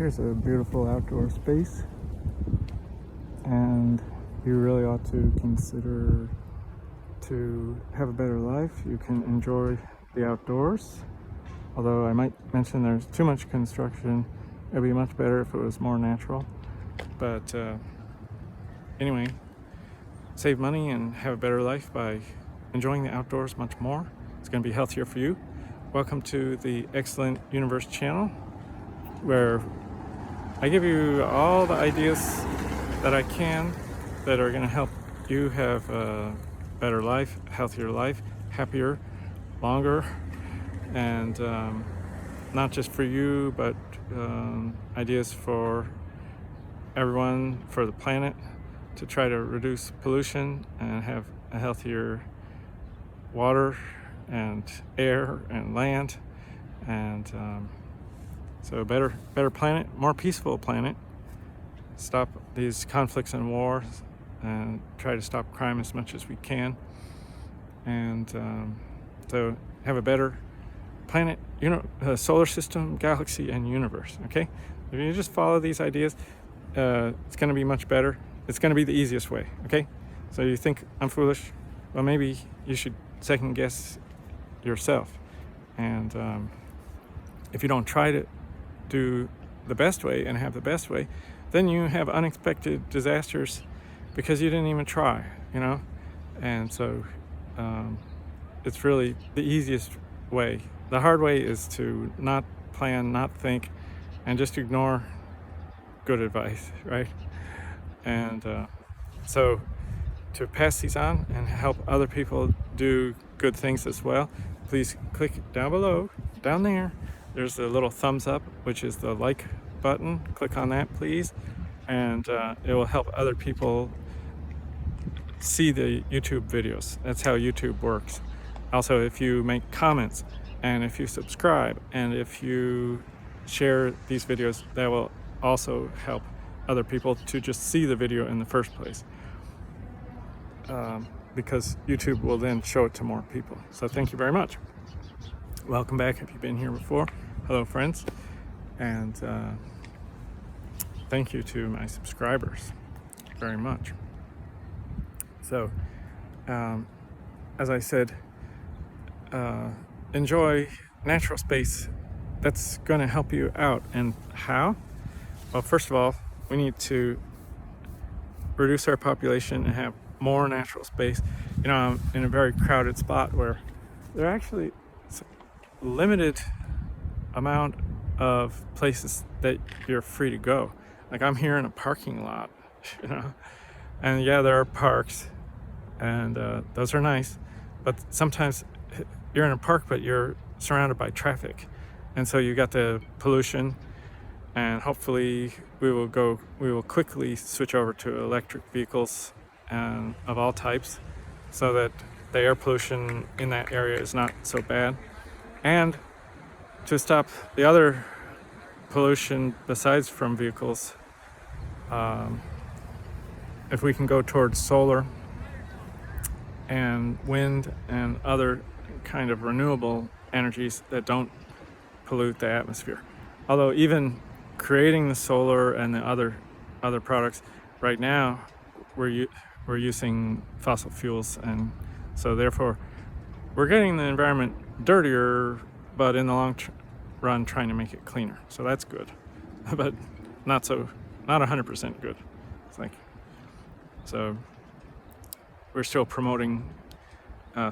here's a beautiful outdoor space, and you really ought to consider to have a better life. You can enjoy the outdoors, although I might mention there's too much construction. It'd be much better if it was more natural. But anyway, save money and have a better life by enjoying the outdoors much more. It's going to be healthier for you. Welcome to the Excellent Universe channel, where I give you all the ideas that I can that are going to help you have a better life, healthier life, happier, longer, and not just for you, but ideas for everyone, for the planet, to try to reduce pollution and have a healthier water and air and land, and so a better planet, more peaceful planet. Stop these conflicts and wars, and try to stop crime as much as we can, and so have a better planet, solar system, galaxy, and universe. Okay, if you just follow these ideas, it's going to be much better. It's going to be the easiest way. Okay, so you think I'm foolish? Well, maybe you should second guess yourself, and if you don't try to do the best way and have the best way, then you have unexpected disasters because you didn't even try, and so it's really the easiest way. The hard way is to not plan, not think, and just ignore good advice, right? And so to pass these on and help other people do good things as well, please click down below, down there. There's a little thumbs up, which is the like button. Click on that, please, and it will help other people see the YouTube videos. That's how YouTube works. Also, if you make comments, and if you subscribe, and if you share these videos, that will also help other people to just see the video in the first place, because YouTube will then show it to more people. So thank you very much. Welcome back if you've been here before. Hello, friends, and thank you to my subscribers very much. So as I said, enjoy natural space. That's going to help you out. And how? Well, first of all, we need to reduce our population and have more natural space. I'm in a very crowded spot where there are actually limited amount of places that you're free to go. Like, I'm here in a parking lot, and yeah, there are parks, and those are nice, but sometimes you're in a park, but you're surrounded by traffic, and so you got the pollution. And hopefully we will quickly switch over to electric vehicles and of all types, so that the air pollution in that area is not so bad. And to stop the other pollution besides from vehicles, if we can go towards solar and wind and other kind of renewable energies that don't pollute the atmosphere. Although even creating the solar and the other products, right now we're using fossil fuels, and so therefore we're getting the environment dirtier, but in the long run trying to make it cleaner. So that's good, but not 100% good. It's like, so we're still promoting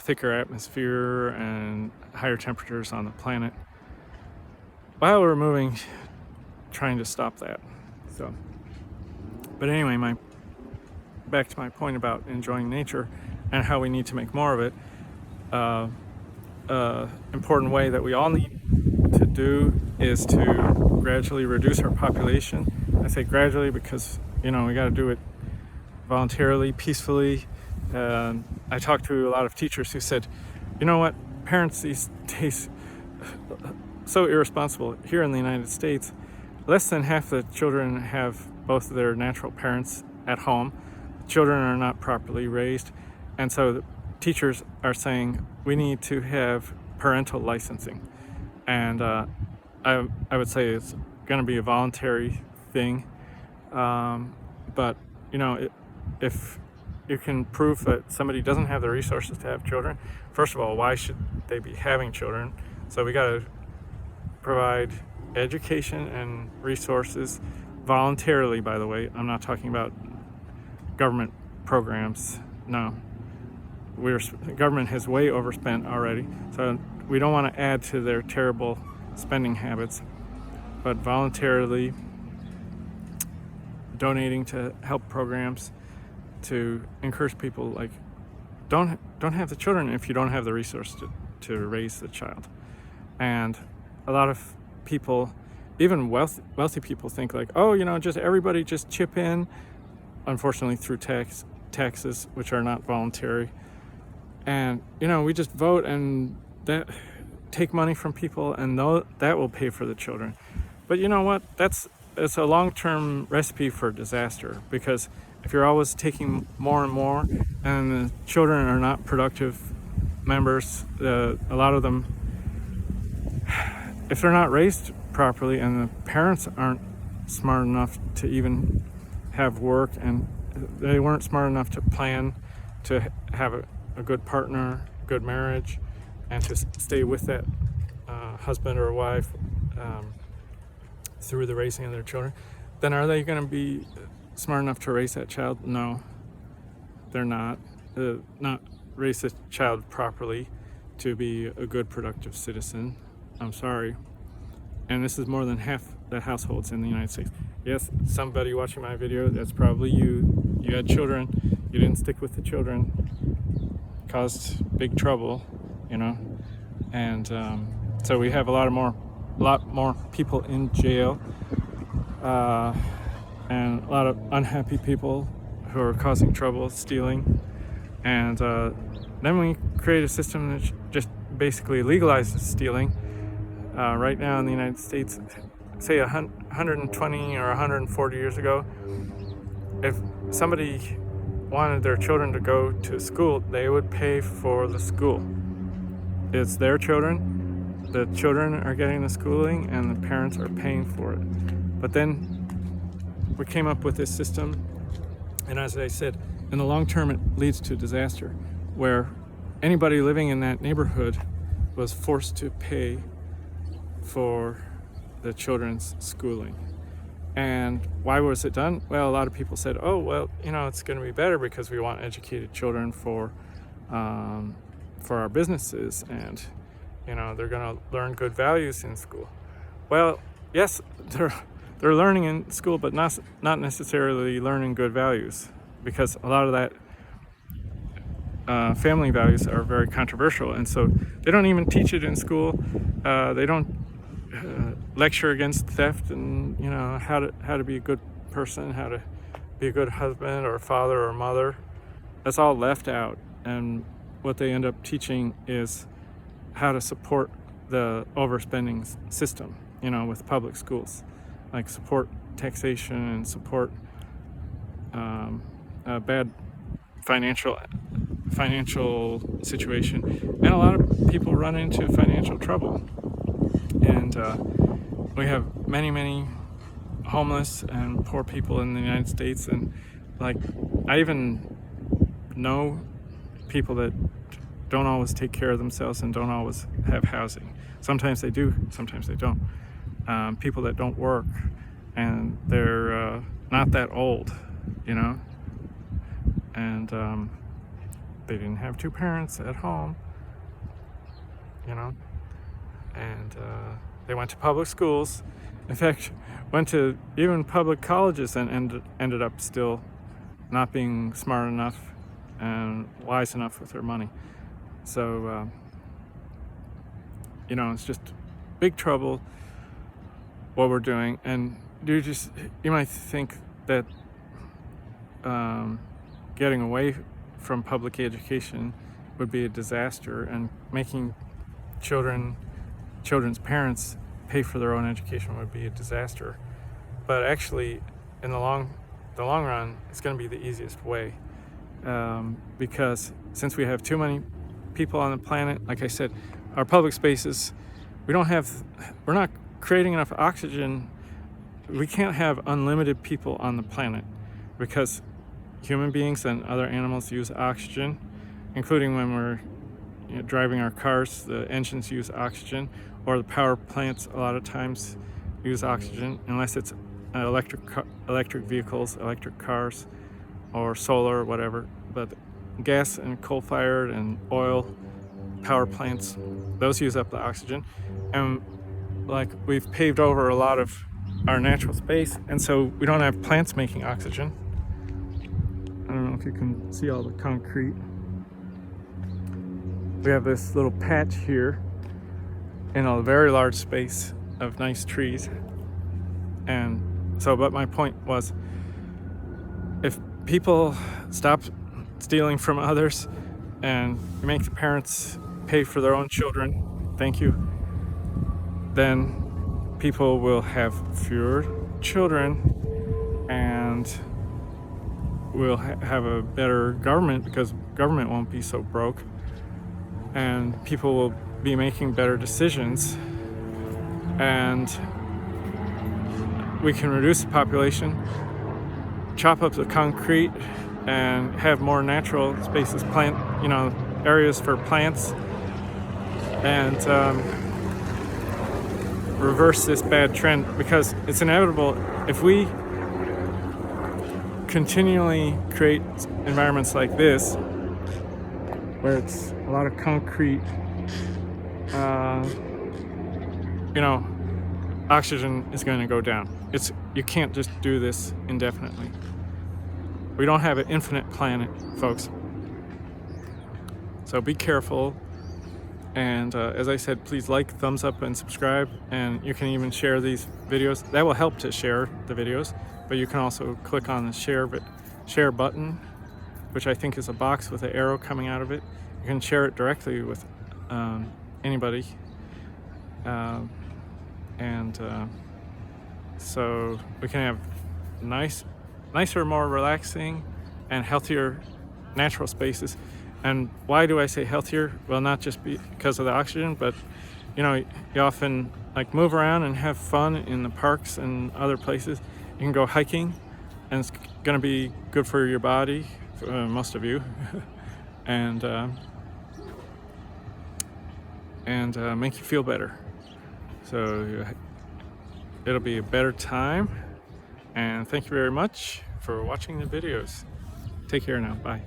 thicker atmosphere and higher temperatures on the planet, while we're trying to stop that. So, but anyway, back to my point about enjoying nature and how we need to make more of it. Important way that we all need to do is to gradually reduce our population. I say gradually because we got to do it voluntarily, peacefully. I talked to a lot of teachers who said, what, parents these days so irresponsible. Here in the United States, less than half the children have both of their natural parents at home. Children are not properly raised, and so the teachers are saying we need to have parental licensing, and I would say it's going to be a voluntary thing. But if you can prove that somebody doesn't have the resources to have children, first of all, why should they be having children? So we got to provide education and resources voluntarily, by the way. I'm not talking about government programs. No, government has way overspent already, so we don't want to add to their terrible spending habits, but voluntarily donating to help programs to encourage people, like, don't have the children if you don't have the resource to raise the child. And a lot of people, even wealthy people, think like, oh, just everybody just chip in, unfortunately through taxes, which are not voluntary, and we just vote and that take money from people, and that will pay for the children. But you know what? It's a long-term recipe for disaster, because if you're always taking more and more, and the children are not productive members, a lot of them, if they're not raised properly and the parents aren't smart enough to even have work, and they weren't smart enough to plan to have a good partner, good marriage, and to stay with that husband or wife through the raising of their children, then are they going to be smart enough to raise that child? No, they're not. Not raise the child properly to be a good, productive citizen. I'm sorry. And this is more than half the households in the United States. Yes, somebody watching my video, that's probably you. You had children, you didn't stick with the children, caused big trouble, and so we have a lot more people in jail, and a lot of unhappy people who are causing trouble, stealing, and then we create a system that just basically legalizes stealing. Right now in the United States, say 120 or 140 years ago, if somebody wanted their children to go to school, they would pay for the school. It's their children. The children are getting the schooling, and the parents are paying for it. But then we came up with this system, and as I said, in the long term, it leads to disaster, where anybody living in that neighborhood was forced to pay for the children's schooling. And why was it done? Well, a lot of people said, oh, well, it's going to be better because we want educated children for our businesses, and they're going to learn good values in school. Well, yes, they're learning in school, but not necessarily learning good values, because a lot of that family values are very controversial, and so they don't even teach it in school. They don't lecture against theft, and how to be a good person, how to be a good husband or father or mother. That's all left out, and what they end up teaching is how to support the overspending system, with public schools, like support taxation and support a bad financial situation, and a lot of people run into financial trouble. And we have many homeless and poor people in the United States, and I even know people that don't always take care of themselves and don't always have housing. Sometimes they do, sometimes they don't. People that don't work, and they're not that old, and they didn't have two parents at home, and they went to public schools. In fact, went to even public colleges, and ended up still not being smart enough and wise enough with their money. So, it's just big trouble what we're doing. And you might think that getting away from public education would be a disaster, and making children's parents pay for their own education would be a disaster. But actually, in the long run, it's going to be the easiest way, because since we have too many people on the planet, like I said, our public spaces, we're not creating enough oxygen we can't have unlimited people on the planet, because human beings and other animals use oxygen, including when we're driving our cars. The engines use oxygen, or the power plants a lot of times use oxygen, unless it's electric vehicles, electric cars, or solar or whatever. But gas and coal-fired and oil power plants, those use up the oxygen. And like, we've paved over a lot of our natural space, and so we don't have plants making oxygen. I don't know if you can see all the concrete. We have this little patch here in a very large space of nice trees. And so, but my point was, if people stop stealing from others and make the parents pay for their own children, thank you, then people will have fewer children, and we'll have a better government, because government won't be so broke, and people will be making better decisions, and we can reduce the population, chop up the concrete, and have more natural spaces, areas for plants, and reverse this bad trend, because it's inevitable. If we continually create environments like this, where it's a lot of concrete, oxygen is going to go down. You can't just do this indefinitely. We don't have an infinite planet, folks. So be careful. And as I said, please like, thumbs up, and subscribe. And you can even share these videos. That will help to share the videos. But you can also click on the share button, which I think is a box with an arrow coming out of it. You can share it directly with anybody. So we can have nicer, more relaxing, and healthier natural spaces. And why do I say healthier? Well, not just because of the oxygen, but you often move around and have fun in the parks and other places. You can go hiking, and it's going to be good for your body, most of you, and make you feel better. So it'll be a better time. And thank you very much for watching the videos. Take care now. Bye.